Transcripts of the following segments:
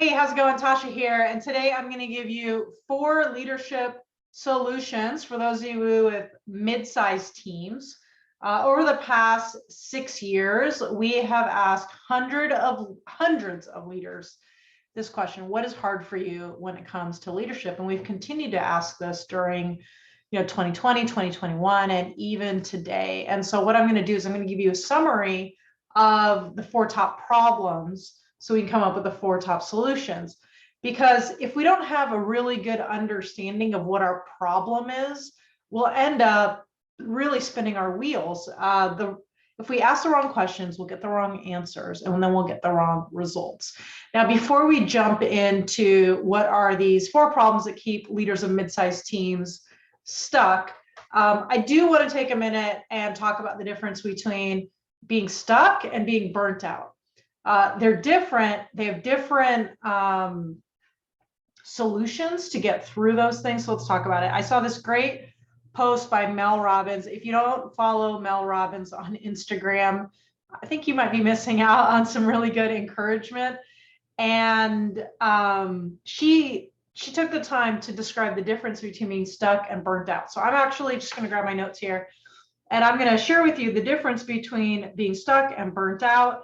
Hey, how's it going? Tasha here. And today I'm going to give you 4 leadership solutions for those of you with mid-sized teams. Over the past 6 years, we have asked hundreds of leaders this question: what is hard for you when it comes to leadership? And we've continued to ask this during 2020, 2021, and even today. And so what I'm going to do is I'm going to give you a summary of the 4 top problems so we can come up with the 4 top solutions. Because if we don't have a really good understanding of what our problem is, we'll end up really spinning our wheels. If we ask the wrong questions, we'll get the wrong answers, and then we'll get the wrong results. Now, before we jump into what are these 4 problems that keep leaders of mid-sized teams stuck, I do want to take a minute and talk about the difference between being stuck and being burnt out. They're different. They have different solutions to get through those things. So let's talk about it. I saw this great post by Mel Robbins. If you don't follow Mel Robbins on Instagram, I think you might be missing out on some really good encouragement. And she took the time to describe the difference between being stuck and burnt out. So I'm actually just going to grab my notes here, and I'm going to share with you the difference between being stuck and burnt out.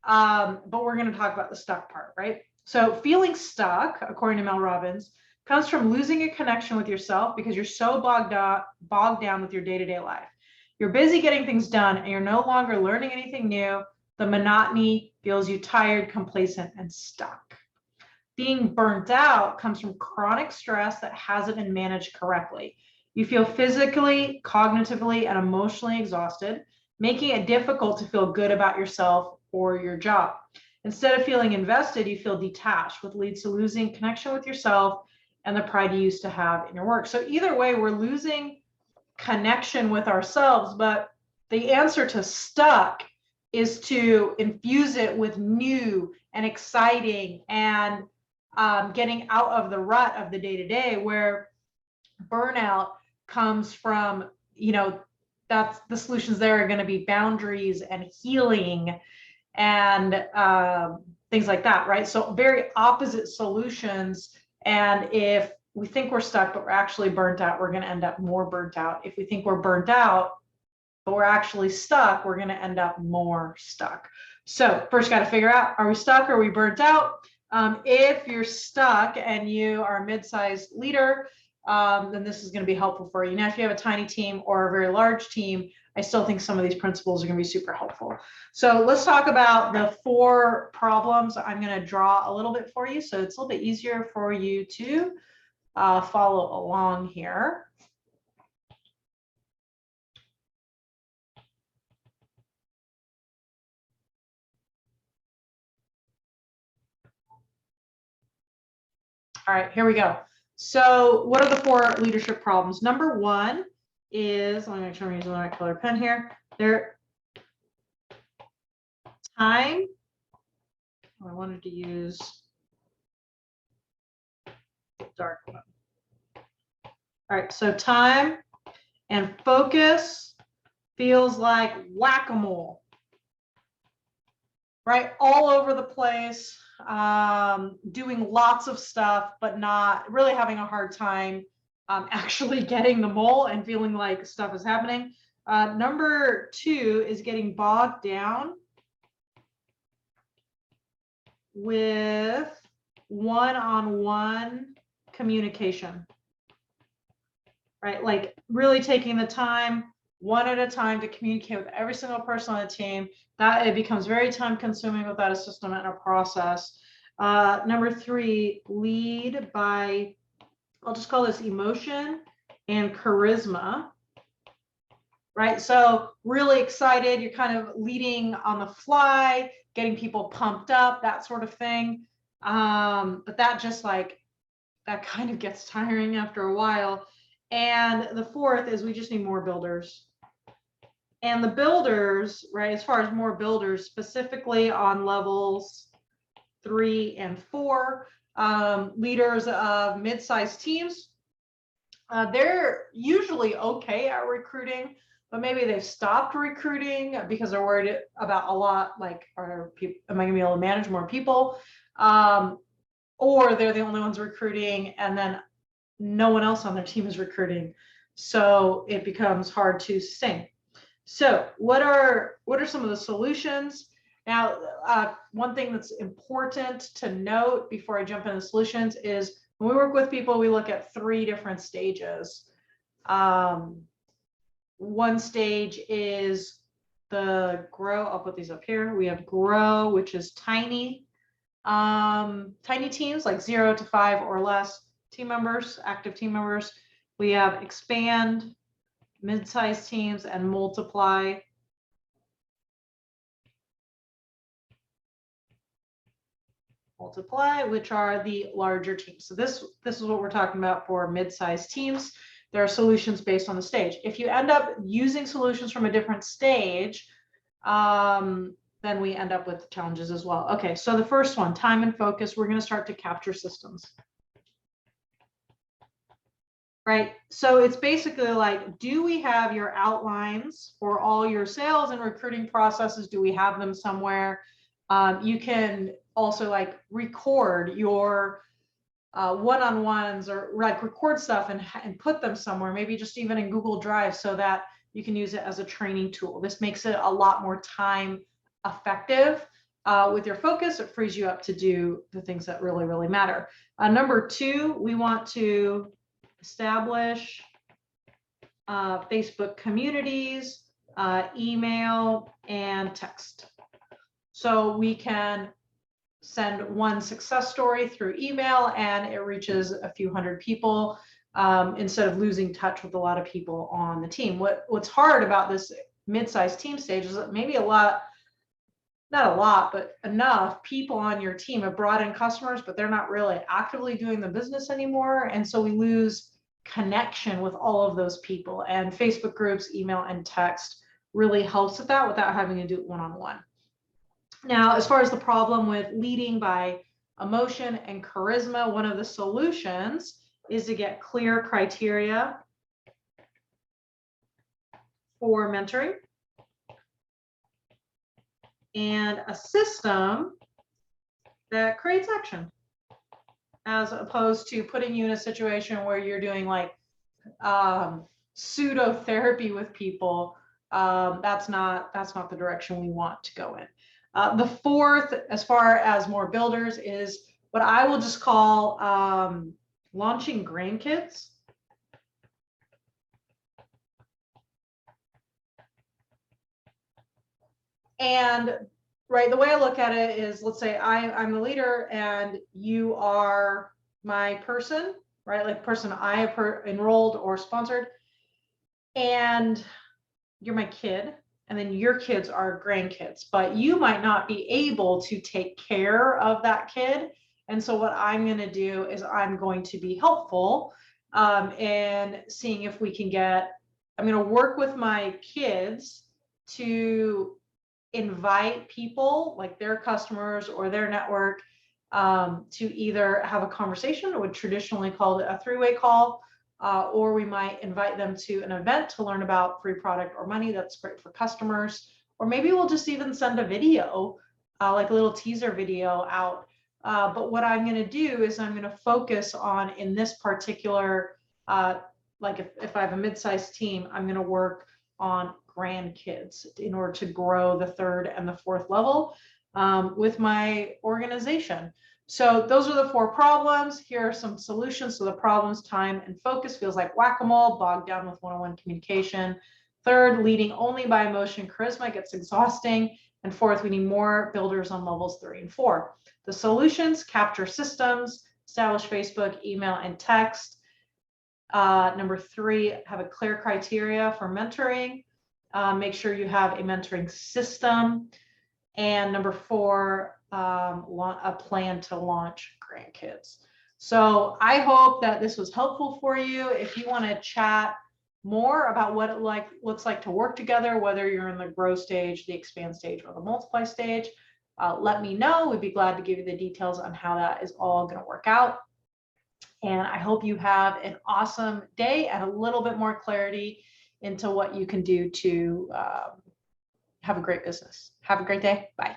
But we're going to talk about the stuck part, right? So feeling stuck, according to Mel Robbins, comes from losing a connection with yourself because you're so bogged down with your day-to-day life. You're busy getting things done and you're no longer learning anything new. The monotony feels you tired, complacent, and stuck. Being burnt out comes from chronic stress that hasn't been managed correctly. You feel physically, cognitively, and emotionally exhausted, making it difficult to feel good about yourself or your job. Instead of feeling invested, you feel detached, which leads to losing connection with yourself and the pride you used to have in your work. So either way, we're losing connection with ourselves, but the answer to stuck is to infuse it with new and exciting and getting out of the rut of the day-to-day, where burnout comes from, that's the solutions there are going to be boundaries and healing and things like that, right? So very opposite solutions. And if we think we're stuck, but we're actually burnt out, we're going to end up more burnt out. If we think we're burnt out, but we're actually stuck, we're going to end up more stuck. So first, got to figure out, are we stuck or are we burnt out? If you're stuck and you are a mid-sized leader, then this is going to be helpful for you. Now, if you have a tiny team or a very large team, I still think some of these principles are going to be super helpful. So let's talk about the 4 problems. I'm going to draw a little bit for you, so it's a little bit easier for you to follow along here. All right, here we go. So what are the 4 leadership problems? Number 1 is, let me make sure I'm using the right color pen here. Time. I wanted to use dark one. All right, so time and focus feels like whack-a-mole, right? All over the place, doing lots of stuff, but not really having a hard time actually getting the mole and feeling like stuff is happening. Number 2 is getting bogged down with one-on-one communication, right? Like really taking the time one at a time to communicate with every single person on the team. That it becomes very time consuming without a system and a process. Number 3, lead by, I'll just call this emotion and charisma, right? So really excited, you're kind of leading on the fly, getting people pumped up, that sort of thing. But that just that kind of gets tiring after a while. And the 4th is we just need more builders. And the builders, right, as far as more builders, specifically on levels 3 and 4, leaders of mid-sized teams, they're usually okay at recruiting, but maybe they've stopped recruiting because they're worried about a lot, like, am I going to be able to manage more people? or they're the only ones recruiting and then no one else on their team is recruiting. So it becomes hard to sustain. So what are some of the solutions? Now, one thing that's important to note before I jump into solutions is when we work with people, we look at 3 different stages. One stage is the grow. I'll put these up here. We have grow, which is tiny teams, like 0 to 5 or less team members, active team members. We have expand, mid-sized teams, and multiply. Which are the larger teams. So this is what we're talking about for mid-sized teams. There are solutions based on the stage. If you end up using solutions from a different stage, then we end up with challenges as well. Okay, so the first one, time and focus, we're going to start to capture systems. Right, so it's basically like, do we have your outlines for all your sales and recruiting processes? Do we have them somewhere? You can also like record your one-on-ones, or like record stuff and put them somewhere, maybe just even in Google Drive, so that you can use it as a training tool. This makes it a lot more time effective with your focus. It frees you up to do the things that really, really matter. Number 2, we want to establish Facebook communities, email, and text. So we can send one success story through email and it reaches a few hundred people, instead of losing touch with a lot of people on the team. What's hard about this mid-sized team stage is that maybe not a lot, but enough people on your team have brought in customers, but they're not really actively doing the business anymore. And so we lose connection with all of those people. And Facebook groups, email, and text really helps with that without having to do it one-on-one. Now, as far as the problem with leading by emotion and charisma, one of the solutions is to get clear criteria for mentoring and a system that creates action, as opposed to putting you in a situation where you're doing like pseudo therapy with people. That's not the direction we want to go in. The 4th, as far as more builders, is what I will just call launching grandkids. And right, the way I look at it is, let's say I'm the leader and you are my person, right? Like person I have enrolled or sponsored, and you're my kid, and then your kids are grandkids, but you might not be able to take care of that kid. And so what I'm going to do is I'm going to be helpful in seeing if we can I'm going to work with my kids to invite people, like their customers or their network, to either have a conversation, or would traditionally call it a 3-way call, or we might invite them to an event to learn about free product or money. That's great for customers. Or maybe we'll just even send a video, like a little teaser video out. But what I'm going to do is I'm going to focus on, in this particular, like if I have a mid-sized team, I'm going to work on grandkids in order to grow the 3rd and the 4th level with my organization. So those are the 4 problems. Here are some solutions. So the problems, time and focus, feels like whack-a-mole, bogged down with one-on-one communication. 3rd, leading only by emotion, charisma, gets exhausting. And 4th, we need more builders on levels 3 and 4. The solutions: capture systems, establish Facebook, email, and text. Number 3, have a clear criteria for mentoring. Make sure you have a mentoring system. And number 4, a plan to launch grandkids. So I hope that this was helpful for you. If you want to chat more about what it looks like to work together, whether you're in the grow stage, the expand stage, or the multiply stage, let me know. We'd be glad to give you the details on how that is all going to work out. And I hope you have an awesome day and a little bit more clarity into what you can do to have a great business. Have a great day. Bye.